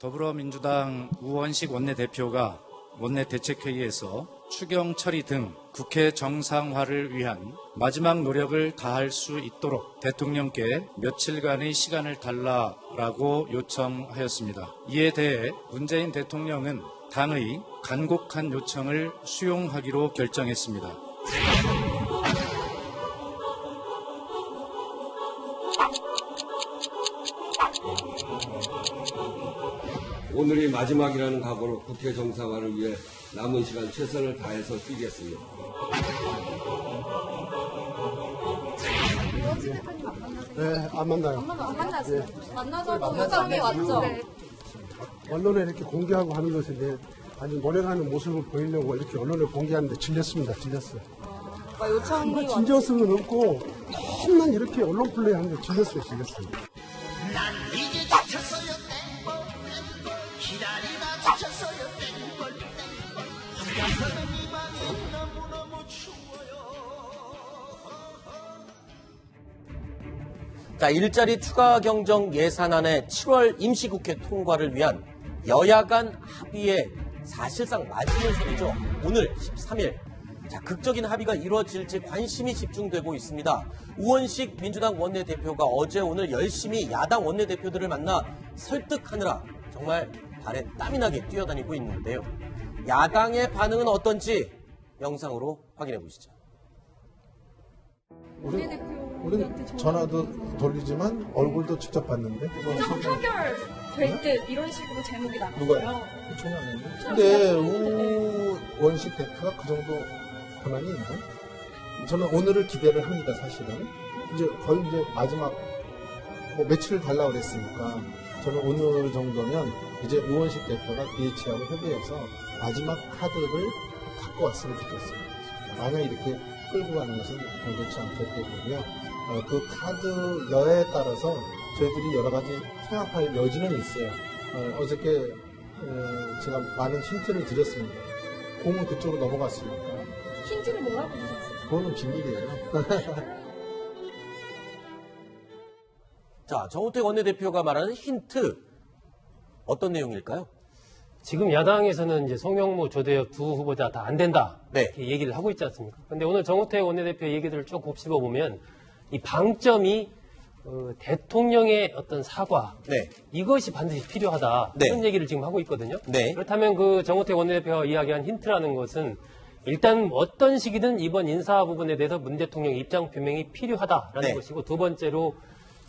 더불어민주당 우원식 원내대표가 원내대책회의에서 추경 처리 등 국회 정상화를 위한 마지막 노력을 다할 수 있도록 대통령께 며칠간의 시간을 달라라고 요청하였습니다. 이에 대해 문재인 대통령은 당의 간곡한 요청을 수용하기로 결정했습니다. 오늘이 마지막이라는 각오로 국회 정상화를 위해 남은 시간 최선을 다해서 뛰겠습니다. 네, 안 만나요. 안 만났어요. 만나서도 요청이 왔죠. 네. 언론에 이렇게 공개하고 하는 것인데 아주 노력하는 모습을 보이려고 이렇게 언론에 공개하는데 질렸습니다. 질렸어요. 요청이 진지할 수는 없고 맨날 이렇게 언론 플레이 하는데 질렸어요. 질렸어요. 난 이제 지쳤어요. 땡벌 기다리다 지쳤어요. 땡벌 혼자서는 이 방이 너무너무 추워요. 자, 일자리 추가 경정 예산안의 7월 임시국회 통과를 위한 여야 간 합의의 사실상 마지노선이죠. 오늘 13일. 자, 극적인 합의가 이루어질지 관심이 집중되고 있습니다. 우원식 민주당 원내대표가 어제 오늘 열심히 야당 원내대표들을 만나 설득하느라 정말 발에 땀이 나게 뛰어다니고 있는데요. 야당의 반응은 어떤지 영상으로 확인해 보시죠. 우리는 전화도 돌리지만 얼굴도 직접 봤는데. 판결 될 때 이런 식으로 제목이 나왔어요. 누가요? 전화 안 했는데. 근데 우원식 대표가 그 정도 권한이 있나? 저는 오늘을 기대를 합니다. 사실은 이제 거의 이제 마지막 뭐 며칠을 달라고 그랬으니까 저는 오늘 정도면 이제 우원식 대표가 BH하고 협의해서 마지막 카드를 갖고 왔으면 좋겠습니다. 만약 이렇게 끌고 가는 것은 정도치 않기 때문에요. 그 카드 여에 따라서 저희들이 여러 가지 생각할 여지는 있어요. 어저께 제가 많은 힌트를 드렸습니다. 공은 그쪽으로 넘어갔으니까. 힌트를 뭐라고 주셨어요? 그거는 비밀이에요. 자, 정우택 원내대표가 말하는 힌트 어떤 내용일까요? 지금 야당에서는 이제 송영무, 조대엽 두 후보자 다 안 된다. 네. 이렇게 얘기를 하고 있지 않습니까? 근데 오늘 정우택 원내대표 얘기들을 쭉 곱씹어 보면 이 방점이 대통령의 어떤 사과. 네. 이것이 반드시 필요하다. 네. 이런 얘기를 지금 하고 있거든요. 네. 그렇다면 그 정우택 원내대표가 이야기한 힌트라는 것은 일단 어떤 식이든 이번 인사 부분에 대해서 문 대통령 입장 표명이 필요하다라는 네. 것이고, 두 번째로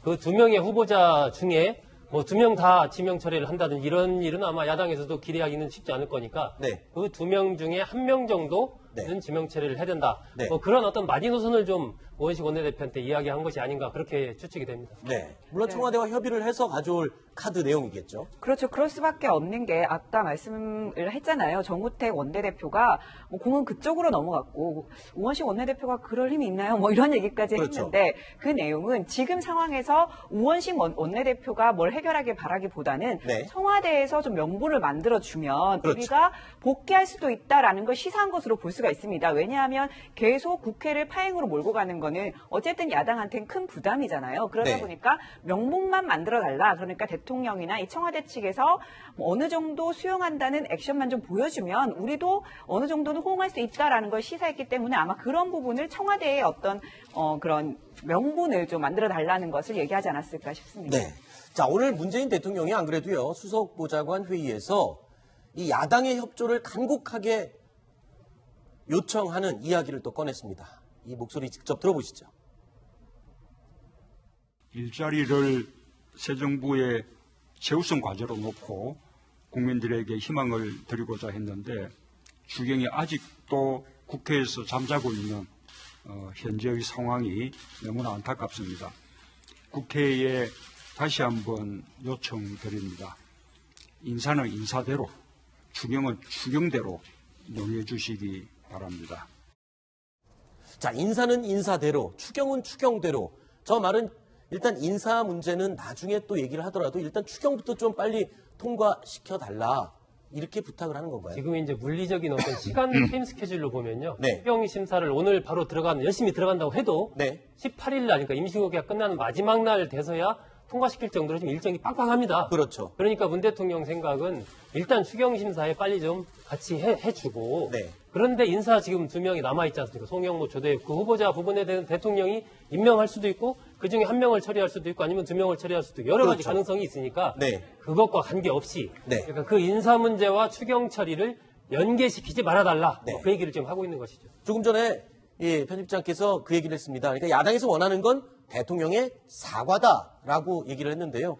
그 두 명의 후보자 중에 뭐 두 명 다 지명 처리를 한다든지 이런 일은 아마 야당에서도 기대하기는 쉽지 않을 거니까 네. 그 두 명 중에 한 명 정도는 네. 지명 처리를 해야 된다. 네. 뭐 그런 어떤 마지노선을 좀 우원식 원내대표한테 이야기한 것이 아닌가 그렇게 추측이 됩니다. 네. 물론 청와대와 협의를 해서 가져올 카드 내용이겠죠. 그렇죠. 그럴 수밖에 없는 게 아까 말씀을 했잖아요. 정우택 원내대표가 뭐 공은 그쪽으로 넘어갔고 우원식 원내대표가 그럴 힘이 있나요? 뭐 이런 얘기까지 그렇죠. 했는데 그 내용은 지금 상황에서 우원식 원내대표가 뭘 해결하길 바라기보다는 네. 청와대에서 좀 명분을 만들어주면 그렇죠. 우리가 복귀할 수도 있다라는 걸 시사한 것으로 볼 수가 있습니다. 왜냐하면 계속 국회를 파행으로 몰고 가는 거는 어쨌든 야당한테는 큰 부담이잖아요. 그러다 네. 보니까 명분만 만들어달라. 그러니까 대통령이나 이 청와대 측에서 뭐 어느 정도 수용한다는 액션만 좀 보여주면 우리도 어느 정도는 호응할 수 있다라는 걸 시사했기 때문에 아마 그런 부분을 청와대의 어떤 그런 명분을 좀 만들어달라는 것을 얘기하지 않았을까 싶습니다. 네. 자, 오늘 문재인 대통령이 안 그래도요, 수석 보좌관 회의에서 이 야당의 협조를 간곡하게 요청하는 이야기를 또 꺼냈습니다. 이 목소리 직접 들어보시죠. 일자리를 새 정부의 최우선 과제로 놓고 국민들에게 희망을 드리고자 했는데 추경이 아직도 국회에서 잠자고 있는 현재의 상황이 너무나 안타깝습니다. 국회에 다시 한번 요청드립니다. 인사는 인사대로, 추경은 추경대로 용해 주시기 바랍니다. 자, 인사는 인사대로, 추경은 추경대로. 저 말은 일단 인사 문제는 나중에 또 얘기를 하더라도 일단 추경부터 좀 빨리 통과시켜달라. 이렇게 부탁을 하는 건가요? 지금 이제 물리적인 어떤 시간 타임 스케줄로 보면요. 네. 추경 심사를 오늘 바로 열심히 들어간다고 해도 네. 18일 날, 그러니까 임시국회가 끝나는 마지막 날 돼서야 통과시킬 정도로 좀 일정이 빡빡합니다. 그렇죠. 그러니까 문 대통령 생각은 일단 추경심사에 빨리 좀 같이 해주고 네. 그런데 인사 지금 2명이 남아있지 않습니까? 송영무, 조대엽 그 후보자 부분에 대해서 대통령이 임명할 수도 있고 그중에 1명을 처리할 수도 있고 아니면 2명을 처리할 수도 있고 여러 가지 그렇죠. 가능성이 있으니까 네. 그것과 관계없이 네. 그러니까 그 인사 문제와 추경 처리를 연계시키지 말아달라 네. 그 얘기를 지금 하고 있는 것이죠. 조금 전에 편집장께서 그 얘기를 했습니다. 그러니까 야당에서 원하는 건 대통령의 사과다라고 얘기를 했는데요.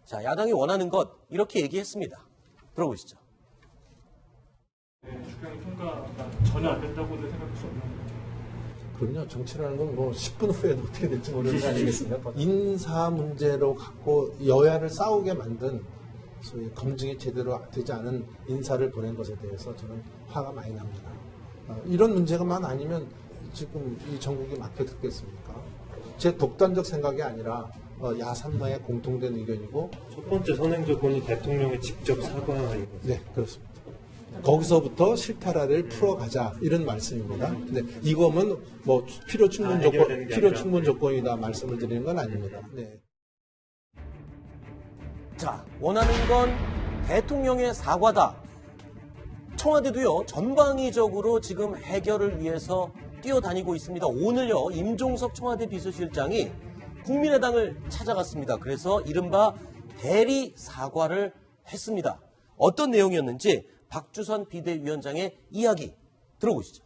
자, 야당이 원하는 것 이렇게 얘기했습니다. 들어보시죠. 추경 통과가 전혀 안 된다고는 생각할 수 없나요? 그럼요. 정치라는 건 뭐 10분 후에도 어떻게 될지 모르는 거 아니겠습니까? 인사 문제로 갖고 여야를 싸우게 만든 소위 검증이 제대로 되지 않은 인사를 보낸 것에 대해서 저는 화가 많이 납니다. 이런 문제가만 아니면 지금 이 전국이 막혀듣겠습니까? 제 독단적 생각이 아니라 야삼마의 공통된 의견이고 첫 번째 선행 조건이 대통령이 직접 사과하는 거죠. 네, 그렇습니다. 거기서부터 실타라를 풀어가자 이런 말씀입니다. 근데 이거면 뭐 필요 충분 조건이다 말씀을 드리는 건 아닙니다. 네. 자, 원하는 건 대통령의 사과다. 청와대도요, 전방위적으로 지금 해결을 위해서 뛰어다니고 있습니다. 오늘요, 임종석 청와대 비서실장이 국민의당을 찾아갔습니다. 그래서 이른바 대리 사과를 했습니다. 어떤 내용이었는지 박주선 비대위원장의 이야기 들어보시죠.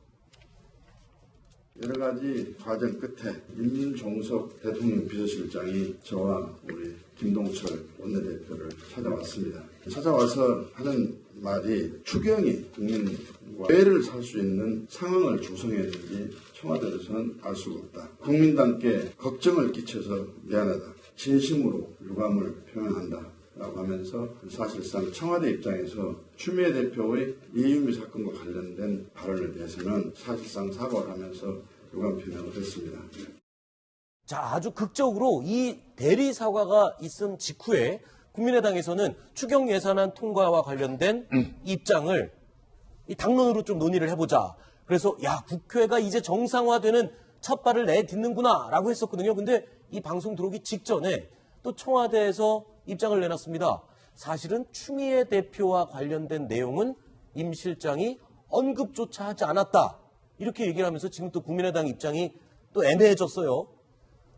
여러 가지 과정 끝에 임종석 대통령 비서실장이 저와 우리 김동철 원내대표를 찾아왔습니다. 찾아와서 하는 말이 추경이 국민과 배를 살 수 있는 상황을 조성했는지 청와대에서는 알 수가 없다. 국민당께 걱정을 끼쳐서 미안하다. 진심으로 유감을 표명한다. 라고 하면서 사실상 청와대 입장에서 추미애 대표의 이유미 사건과 관련된 발언에 대해서는 사실상 사과를 하면서 유감 표명을 했습니다. 자, 아주 극적으로 이 대리 사과가 있은 직후에 국민의당에서는 추경 예산안 통과와 관련된 입장을 이 당론으로 좀 논의를 해보자. 그래서 야, 국회가 이제 정상화되는 첫 발을 내딛는구나 라고 했었거든요. 근데 이 방송 들어오기 직전에 또 청와대에서 입장을 내놨습니다. 사실은 추미애 대표와 관련된 내용은 임 실장이 언급조차 하지 않았다. 이렇게 얘기를 하면서 지금 또 국민의당 입장이 또 애매해졌어요.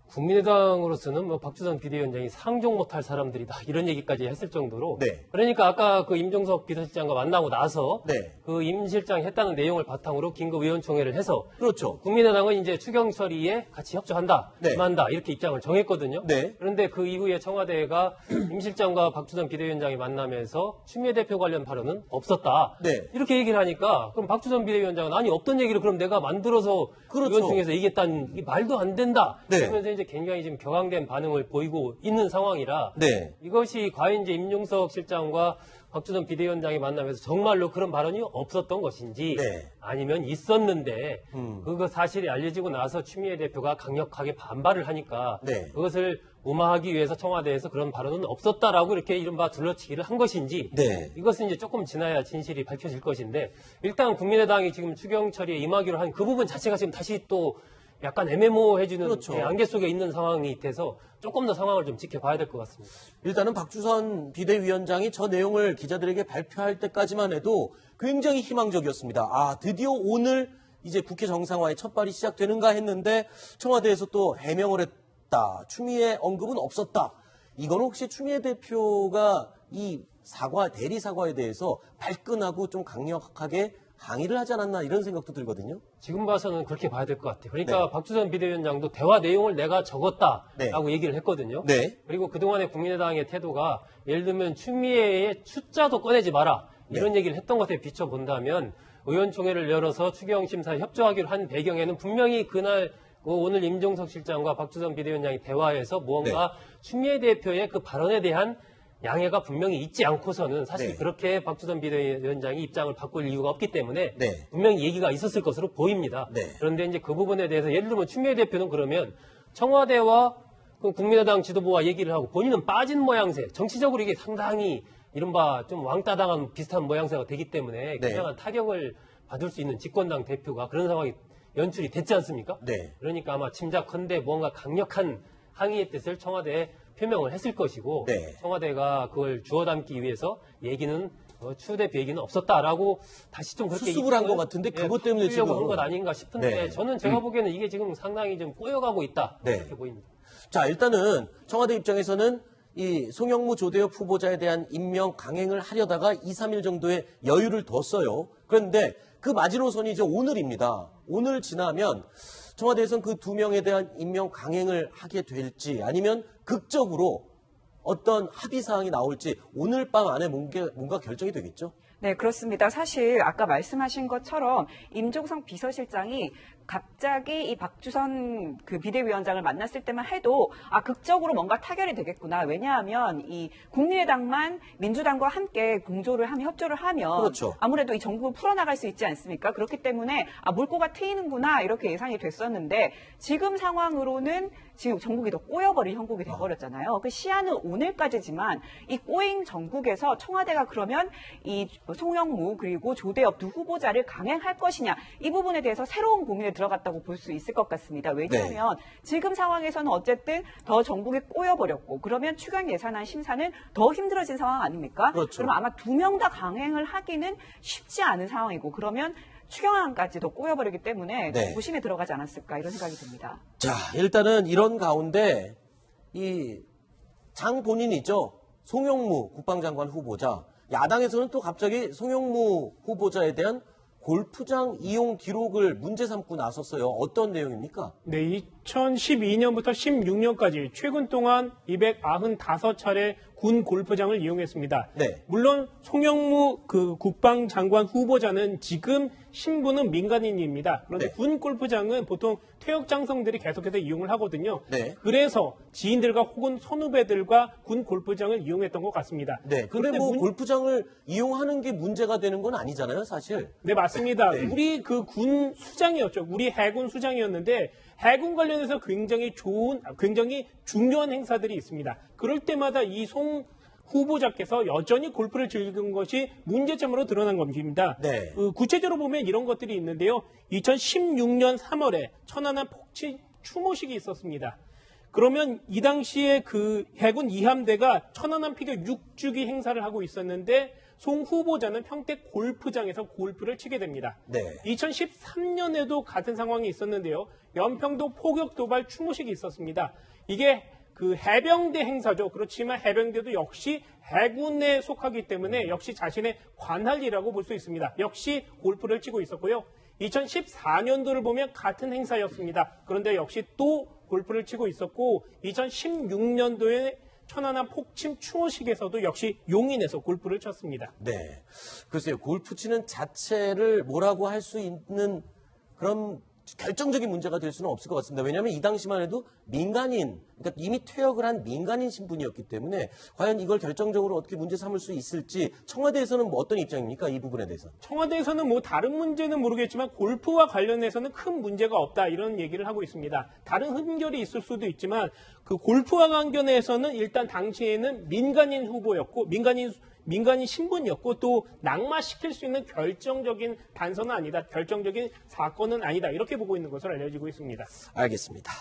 국민의당으로서는 뭐 박주선 비대위원장이 상종 못할 사람들이다 이런 얘기까지 했을 정도로 네. 그러니까 아까 그 임종석 비서실장과 만나고 나서 네. 그 임 실장이 했다는 내용을 바탕으로 긴급의원총회를 해서 그렇죠. 국민의당은 이제 추경 처리에 같이 협조한다, 네. 임한다 이렇게 입장을 정했거든요. 네. 그런데 그 이후에 청와대가 임 실장과 박주선 비대위원장이 만나면서 추미애 대표 관련 발언은 없었다. 네. 이렇게 얘기를 하니까 그럼 박주선 비대위원장은 아니 없던 얘기를 그럼 내가 만들어서 그렇죠. 의원총회에서 얘기했다는 이 말도 안 된다. 네. 그러면서 이제 굉장히 지금 격앙된 반응을 보이고 있는 상황이라 네. 이것이 과연 이제 임종석 실장과 박주선 비대위원장이 만나면서 정말로 그런 발언이 없었던 것인지 네. 아니면 있었는데 그거 사실이 알려지고 나서 추미애 대표가 강력하게 반발을 하니까 네. 그것을 무마하기 위해서 청와대에서 그런 발언은 없었다라고 이렇게 이른바 둘러치기를 한 것인지 네. 이것은 이제 조금 지나야 진실이 밝혀질 것인데 일단 국민의당이 지금 추경 처리에 임하기로 한 그 부분 자체가 지금 다시 또 약간 애매모호해지는 그렇죠. 안개 속에 있는 상황이 돼서 조금 더 상황을 좀 지켜봐야 될 것 같습니다. 일단은 박주선 비대위원장이 저 내용을 기자들에게 발표할 때까지만 해도 굉장히 희망적이었습니다. 아, 드디어 오늘 이제 국회 정상화의 첫 발이 시작되는가 했는데 청와대에서 또 해명을 했다. 추미애 언급은 없었다. 이거는 혹시 추미애 대표가 이 사과, 대리 사과에 대해서 발끈하고 좀 강력하게 항의를 하지 않았나 이런 생각도 들거든요. 지금 봐서는 그렇게 봐야 될 것 같아요. 그러니까 네. 박주선 비대위원장도 대화 내용을 내가 적었다라고 네. 얘기를 했거든요. 네. 그리고 그동안의 국민의당의 태도가 예를 들면 추미애의 숫자도 꺼내지 마라 이런 네. 얘기를 했던 것에 비춰본다면 의원총회를 열어서 추경심사에 협조하기로 한 배경에는 분명히 그날 오늘 임종석 실장과 박주선 비대위원장이 대화해서 무언가 추미애 대표의 그 발언에 대한 양해가 분명히 있지 않고서는 사실 네. 그렇게 박주선 비대위원장이 입장을 바꿀 이유가 없기 때문에 네. 분명히 얘기가 있었을 것으로 보입니다. 네. 그런데 이제 그 부분에 대해서 예를 들면 추미애 대표는 그러면 청와대와 그 국민의당 지도부와 얘기를 하고 본인은 빠진 모양새, 정치적으로 이게 상당히 이른바 좀 왕따당한 비슷한 모양새가 되기 때문에 네. 굉장한 타격을 받을 수 있는 집권당 대표가 그런 상황이 연출이 됐지 않습니까? 네. 그러니까 아마 짐작컨대 뭔가 강력한 항의의 뜻을 청와대에 표명을 했을 것이고 네. 청와대가 그걸 주워 담기 위해서 얘기는 추 대표 얘기는 없었다라고 다시 좀 그렇게 수습을 한 것 같은데 그것 때문에 지금 한 것 아닌가 싶은데 네. 저는 제가 보기에는 이게 지금 상당히 좀 꼬여가고 있다 네. 이렇게 보입니다. 자, 일단은 청와대 입장에서는 이 송영무 조대엽 후보자에 대한 임명 강행을 하려다가 2, 3일 정도의 여유를 뒀어요. 그런데 그 마지노선이 이제 오늘입니다. 오늘 지나면 청와대에서는 그 두 명에 대한 임명 강행을 하게 될지 아니면 극적으로 어떤 합의 사항이 나올지 오늘 밤 안에 뭔가 결정이 되겠죠? 네, 그렇습니다. 사실 아까 말씀하신 것처럼 임종석 비서실장이 갑자기 이 박주선 그 비대위원장을 만났을 때만 해도 극적으로 뭔가 타결이 되겠구나. 왜냐하면 이 국민의당만 민주당과 함께 공조를 하면 협조를 하면 그렇죠. 아무래도 이 정부를 풀어나갈 수 있지 않습니까? 그렇기 때문에 물꼬가 트이는구나 이렇게 예상이 됐었는데 지금 상황으로는 지금 전국이 더 꼬여버린 형국이 돼버렸잖아요. 그 시한은 오늘까지지만 이 꼬인 전국에서 청와대가 그러면 이 송영무 그리고 조대엽 두 후보자를 강행할 것이냐 이 부분에 대해서 새로운 고민에 들어갔다고 볼 수 있을 것 같습니다. 왜냐하면 지금 상황에서는 어쨌든 더 전국이 꼬여버렸고 그러면 추경 예산안 심사는 더 힘들어진 상황 아닙니까? 그렇죠. 그럼 아마 두 명 다 강행을 하기는 쉽지 않은 상황이고 그러면 추경안까지 더 꼬여버리기 때문에 네. 고심에 들어가지 않았을까 이런 생각이 듭니다. 자, 일단은 이런 가운데 이 장 본인이죠. 송영무 국방장관 후보자. 야당에서는 또 갑자기 송영무 후보자에 대한 골프장 이용 기록을 문제 삼고 나섰어요. 어떤 내용입니까? 네, 2012년부터 16년까지 최근 동안 295차례 군 골프장을 이용했습니다. 네. 물론 송영무 그 국방장관 후보자는 지금 신분은 민간인입니다. 그런데 네. 군 골프장은 보통 퇴역 장성들이 계속해서 이용을 하거든요. 네. 그래서 지인들과 혹은 선후배들과 군 골프장을 이용했던 것 같습니다. 네. 근데 뭐 골프장을 이용하는 게 문제가 되는 건 아니잖아요, 사실. 네, 맞습니다. 네. 우리 그 군 수장이었죠. 우리 해군 수장이었는데 해군 관련해서 굉장히 중요한 행사들이 있습니다. 그럴 때마다 이 송 후보자께서 여전히 골프를 즐긴 것이 문제점으로 드러난 겁니다. 네. 구체적으로 보면 이런 것들이 있는데요. 2016년 3월에 천안함 폭치 추모식이 있었습니다. 그러면 이 당시에 그 해군 2함대가 천안함 피격 6주기 행사를 하고 있었는데 송 후보자는 평택 골프장에서 골프를 치게 됩니다. 네. 2013년에도 같은 상황이 있었는데요. 연평도 포격 도발 추모식이 있었습니다. 이게 그 해병대 행사죠. 그렇지만 해병대도 역시 해군에 속하기 때문에 역시 자신의 관할이라고 볼 수 있습니다. 역시 골프를 치고 있었고요. 2014년도를 보면 같은 행사였습니다. 그런데 역시 또 골프를 치고 있었고 2016년도에 천안함 폭침 추모식에서도 역시 용인에서 골프를 쳤습니다. 네. 글쎄요, 골프 치는 자체를 뭐라고 할 수 있는 그런 결정적인 문제가 될 수는 없을 것 같습니다. 왜냐하면 이 당시만 해도 민간인, 그러니까 이미 퇴역을 한 민간인 신분이었기 때문에 과연 이걸 결정적으로 어떻게 문제 삼을 수 있을지 청와대에서는 뭐 어떤 입장입니까? 이 부분에 대해서. 청와대에서는 뭐 다른 문제는 모르겠지만 골프와 관련해서는 큰 문제가 없다 이런 얘기를 하고 있습니다. 다른 흠결이 있을 수도 있지만 그 골프와 관련해서는 일단 당시에는 민간인 후보였고 민간인 신분이었고 또 낙마시킬 수 있는 결정적인 단서는 아니다. 결정적인 사건은 아니다. 이렇게 보고 있는 것으로 알려지고 있습니다. 알겠습니다.